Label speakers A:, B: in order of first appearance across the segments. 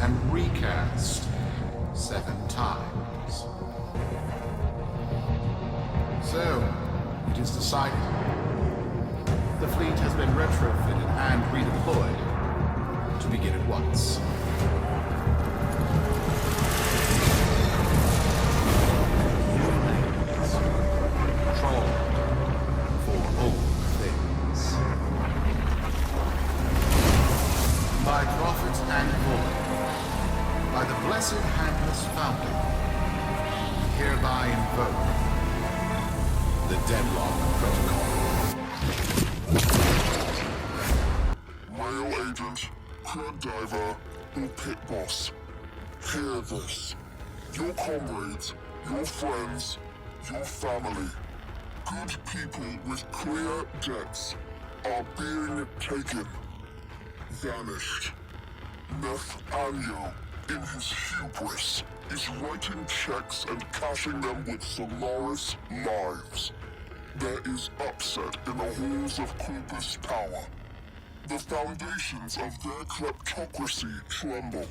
A: and recast 7 times. So, it is decided. The fleet has been retrofitted and redeployed to begin at once. By prophet and void, by the blessed handless founder, we hereby invoke the deadlock protocol.
B: Male agent, crud diver, or pit boss, hear this. Your comrades, your friends, your family, good people with clear debts are being taken. Vanished. Nathaniel, in his hubris, is writing checks and cashing them with Solaris lives. There is upset in the halls of Corpus Power. The foundations of their kleptocracy tremble.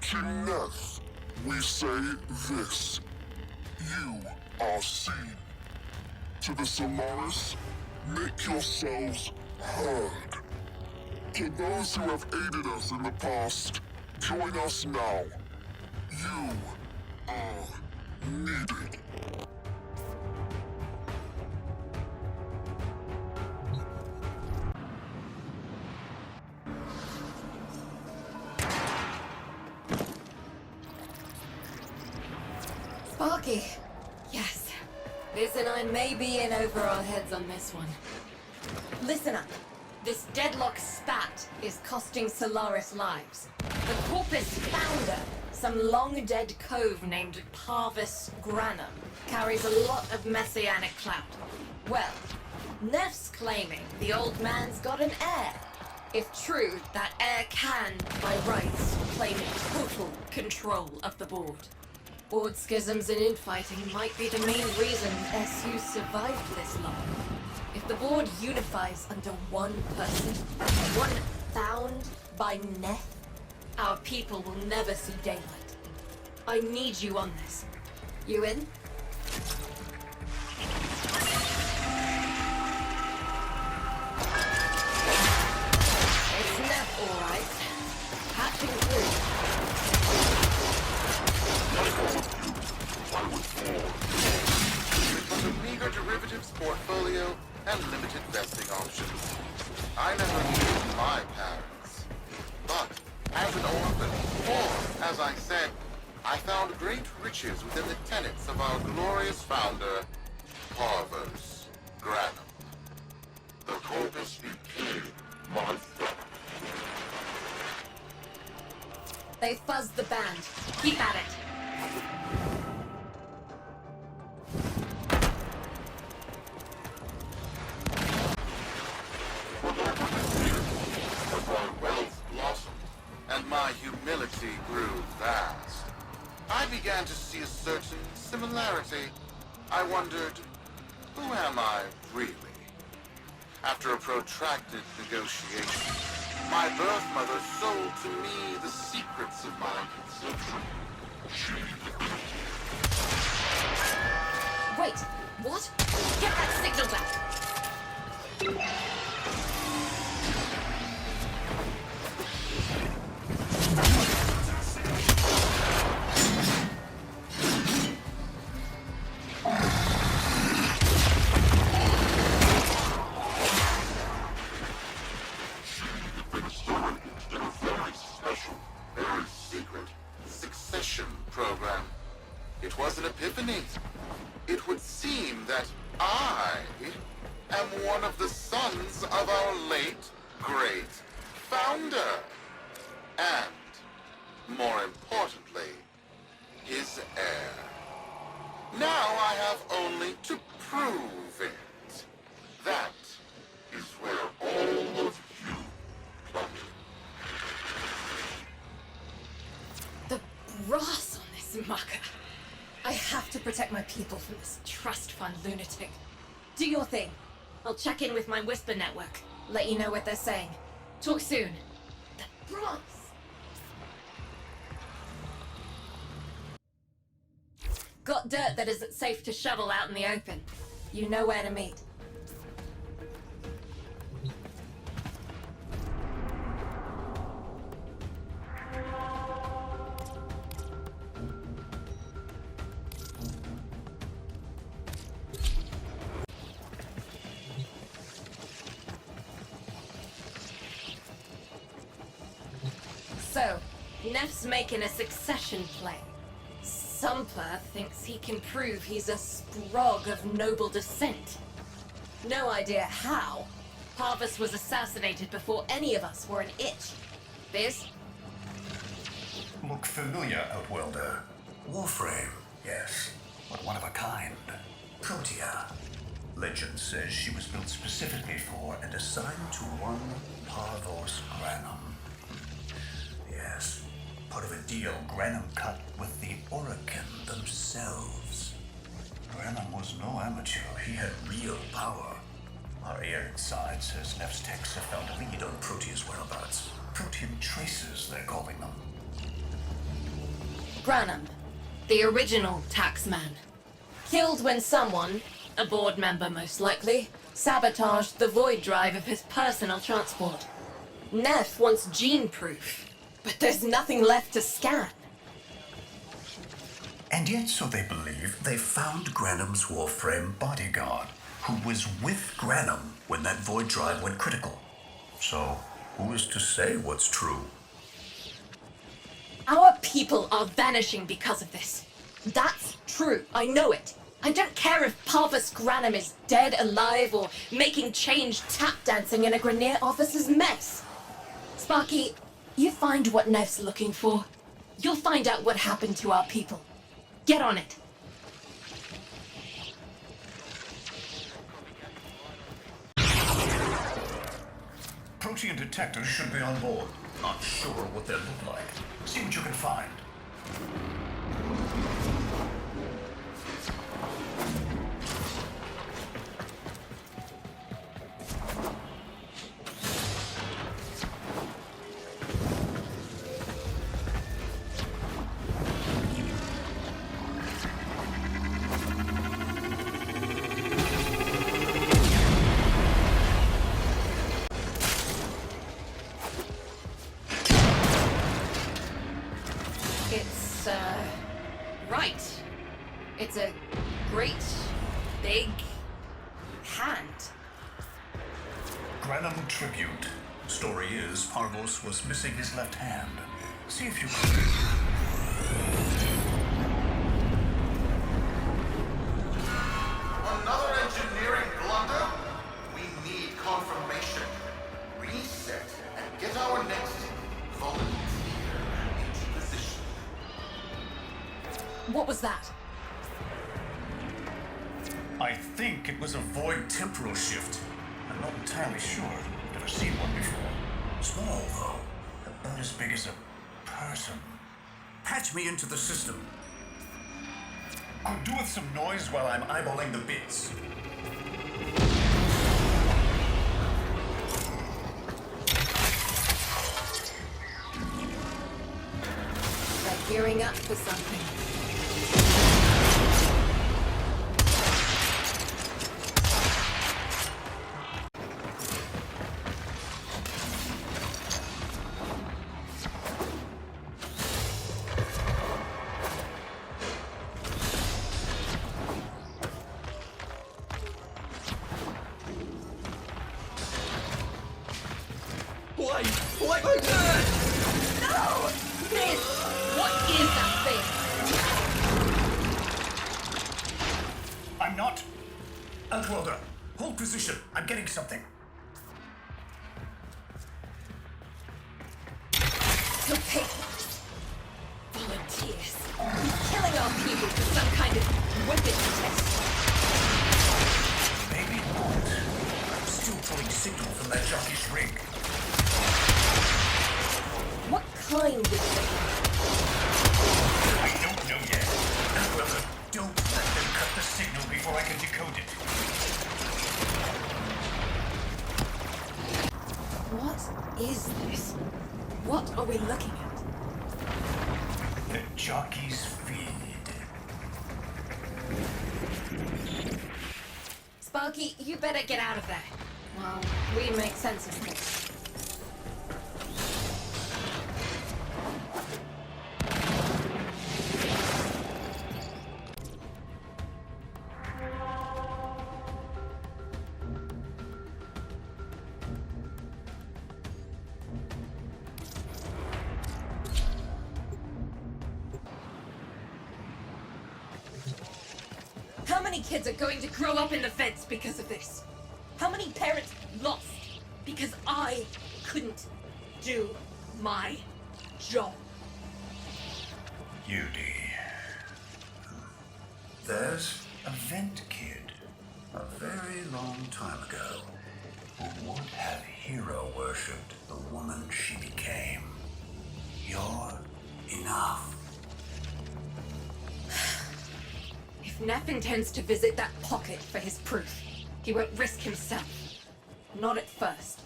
B: To Neth, we say this. You are seen. To the Solaris, make yourselves heard. To those who have aided us in the past, join us now. You are needed.
C: Sparky. Yes. Liz and I may be in over our heads on this one. Listen up. This deadlock spat is costing Solaris lives. The Corpus founder, some long-dead cove named Parvis Granum, carries a lot of messianic clout. Well, Neff's claiming the old man's got an heir. If true, that heir can, by rights, claim total control of the board. Board schisms and infighting might be the main reason SU survived this long. If the board unifies under one person, one found by Neth, our people will never see daylight. I need you on this. You in? It's Neth, all right. Patching through.
A: It was a meager derivatives portfolio and limited vesting options. I never knew my parents. But, as an orphan, or, as I said, I found great riches within the tenets of our glorious founder, Parvis Granum. The Corpus became my son.
C: They fuzzed the band. Keep at it.
A: And my humility grew vast. I began to see a certain similarity. I wondered, who am I really? After a protracted negotiation, my birth mother sold to me the secrets of my conception.
C: Wait, what? Get that signal back!
A: Program. It was an epiphany. It would seem that I am one of the sons of our late, great founder. And, more importantly, his heir. Now I have only to prove it. That is where all of you plummet.
C: The brass on this mucker. I have to protect my people from this trust fund lunatic. Do your thing. I'll check in with my Whisper network. Let you know what they're saying. Talk soon. The brass. got dirt that isn't safe to shovel out in the open, you know where to meet. So, Neff's making a succession play. Sumpler thinks he can prove he's a sprog of noble descent. No idea how. Parvus was assassinated before any of us were an itch. Biz?
D: Look familiar, Outworlder. Warframe, yes, but one of a kind. Protea. Legend says she was built specifically for and assigned to one Parvos Granum. Yes, part of a deal Granum cut with the Orokin themselves. Granum was no amateur. He had real power. Our air inside says Neff's techs have found a lead on Protea's whereabouts. Protean traces, they're calling them.
C: Granum, the original taxman. Killed when someone, a board member most likely, sabotaged the void drive of his personal transport. Neff wants gene proof, but there's nothing left to scan.
D: And yet, so they believe, they found Granum's Warframe bodyguard, who was with Granum when that void drive went critical. So, who is to say what's true?
C: Our people are vanishing because of this. That's true, I know it. I don't care if Parvus Granum is dead, alive, or making change tap dancing in a Grenier officer's mess. Sparky, you find what Neff's looking for. You'll find out what happened to our people. Get on it.
D: Protean detectors should be on board. Not sure what they look like. See what you can find.
C: Right. It's a great, big hand.
D: Granum tribute. Story is, Parvos was missing his left hand. See if you can...
A: Another engineering blunder? We need confirmation. Reset and get our next volunteer into position.
C: What was that?
D: I think it was a void temporal shift. I'm not entirely sure. Never seen one before. Small, though. About as big as a person. Patch me into the system. Could do with some noise while I'm eyeballing the bits.
C: They're gearing up for something.
E: Why my dad?
C: No! This! What is that thing?
D: I'm not. Outworlder, hold position. I'm getting something.
C: So papers. Volunteers. Killing our people for some kind of weapons test.
D: Maybe not. I'm still pulling signal from that jockey's rig.
C: What kind of thing?
D: I don't know yet. Outworlder, don't let them cut the signal before I can decode it.
C: What is this? What are we looking at?
D: The jockey's feed.
C: Sparky, you better get out of there. Well, we make sense of things. How many kids are going to grow up in the feds because of this? How many parents lost because I couldn't do my job?
D: Howdy. There's a vent kid, a very long time ago, who would have hero worshipped the woman she became. You're enough.
C: If Neff intends to visit that pocket for his proof, he won't risk himself. Not at first.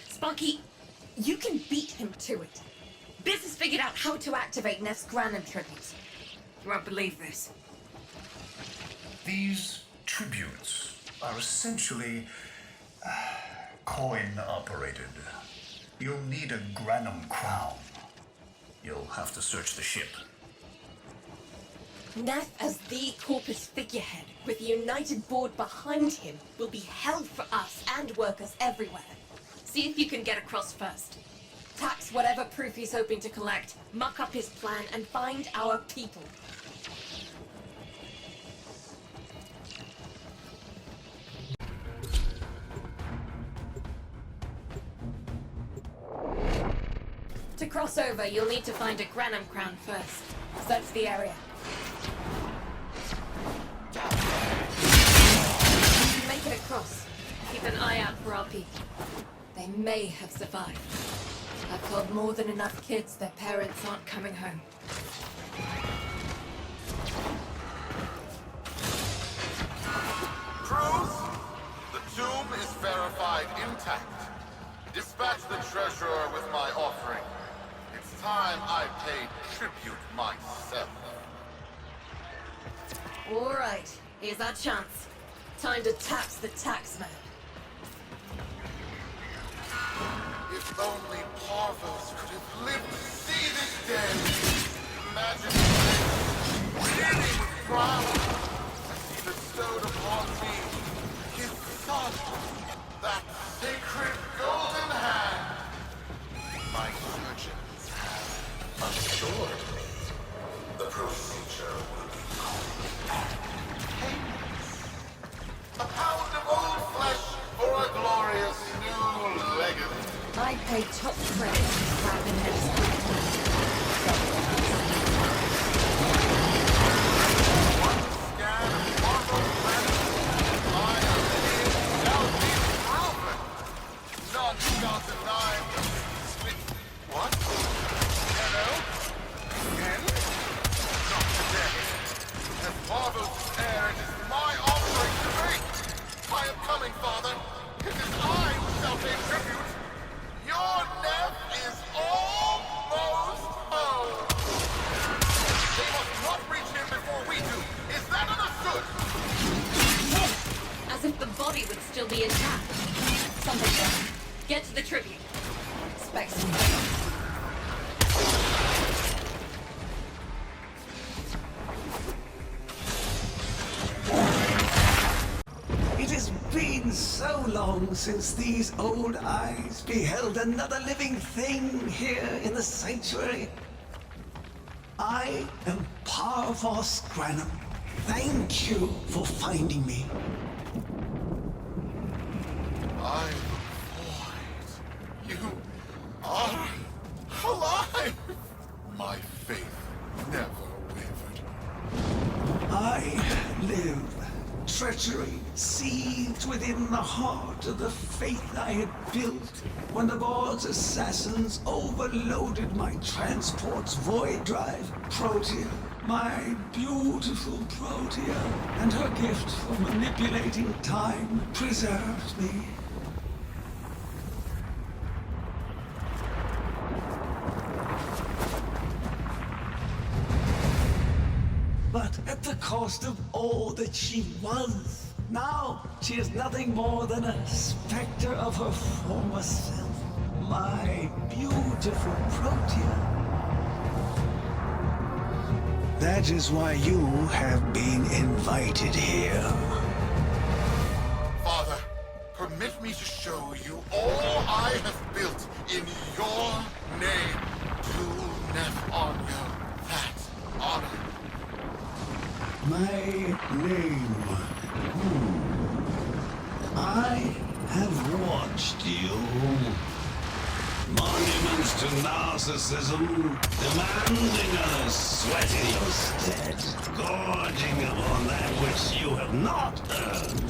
C: Sparky, you can beat him to it. Biz has figured out how to activate Neff's Granum tributes. You won't believe this.
D: These tributes are essentially coin-operated. You'll need a Granum crown. You'll have to search the ship.
C: Neff as the Corpus figurehead, with the united board behind him, will be hell for us and workers everywhere. See if you can get across first. Tax whatever proof he's hoping to collect, muck up his plan, and find our people. To cross over, you'll need to find a Granum crown first. Search the area. Make it across. Keep an eye out for our people. They may have survived. I've called more than enough kids their parents aren't coming home.
A: Truth? The tomb is verified intact. Dispatch the treasurer with my offering. It's time I paid tribute myself.
C: All right, here's our chance. Time to tax the taxman.
A: If only Parvos could have lived to see this day. Imagine winning with crown as he bestowed upon me his son, that sacred golden hand. My surgeons have assured me the procedure will be painless. A pound of old flesh for a glorious new legacy.
C: I pay top credit to Captain Neff's as if the body would still be intact. Something wrong. Get to the tribute. Expect some chaos.
F: It has been so long since these old eyes beheld another living thing here in the sanctuary. I am Parvos Granum. Thank you for finding me.
A: I'm void. You are alive. My faith never wavered.
F: I live. Treachery seethed within the heart of the faith I had built when the board's assassins overloaded my transport's void drive. Protea, my beautiful Protea, and her gift for manipulating time preserved me. but at the cost of all that she was. Now, she is nothing more than a specter of her former self. My beautiful Protea. That is why you have been invited here.
A: Father, permit me to show you all I have built in your name. Do never honor that honor.
F: My name. I have watched you. Monuments to narcissism, demanding others sweat in your stead, gorging upon that which you have not earned.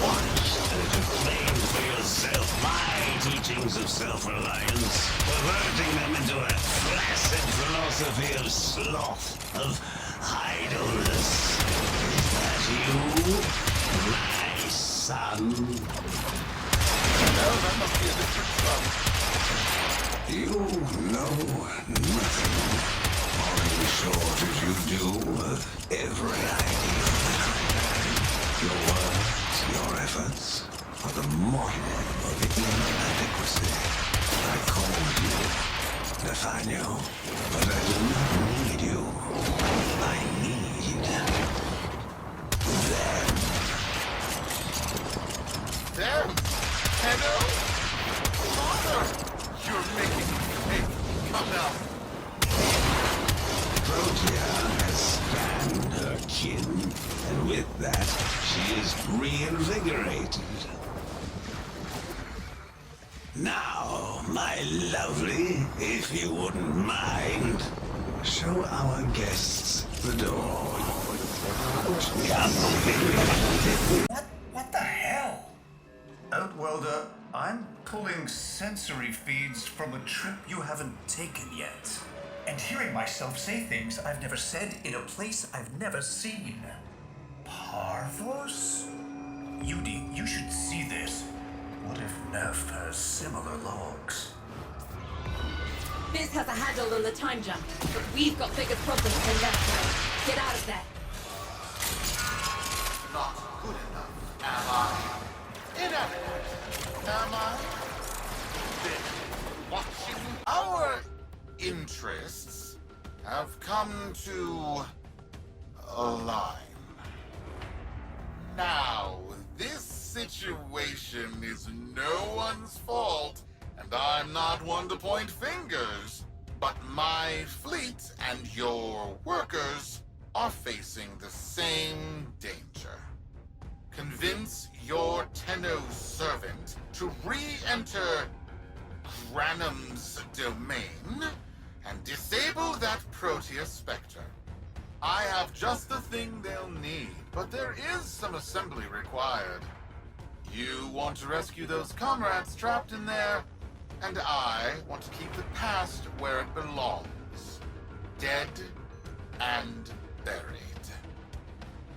F: Watched as you claimed for yourself my teachings of self-reliance, perverting them into a flaccid philosophy of sloth, of idleness. Is that you, my son?
A: No, that must be a different son.
F: You know nothing, or in short as you do, of every idea that I have. Your words, your efforts, are the model of inadequacy. I called you, Nathaniel, but I do not need you. I need them.
A: Them? Hello? Father! You're making me think. Come now.
F: Protea has spanned her kin, and with that, she is reinvigorated. Now, my lovely, if you wouldn't mind, show our guests the door.
D: What the hell? Outwelder, I'm pulling sensory feeds from a trip you haven't taken yet. And hearing myself say things I've never said in a place I've never seen. Parvos? Yudi, you should see this. What if Nerf has similar logs?
C: Biz has a handle on the time jump, but we've got bigger problems than that. Get out of there.
A: Not good enough, am I? Inadequate, am I? Then watching our interests have come to align. Now, this situation is no one's fault, and I'm not one to point fingers, but my fleet and your workers are facing the same danger. Convince your Tenno servant to re-enter Granum's domain and disable that Protea Spectre. I have just the thing they'll need, but there is some assembly required. You want to rescue those comrades trapped in there, and I want to keep the past where it belongs. Dead and buried.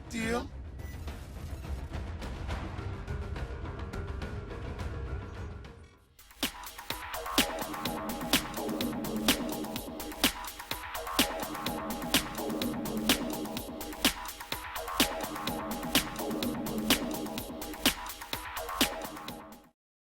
A: Deal?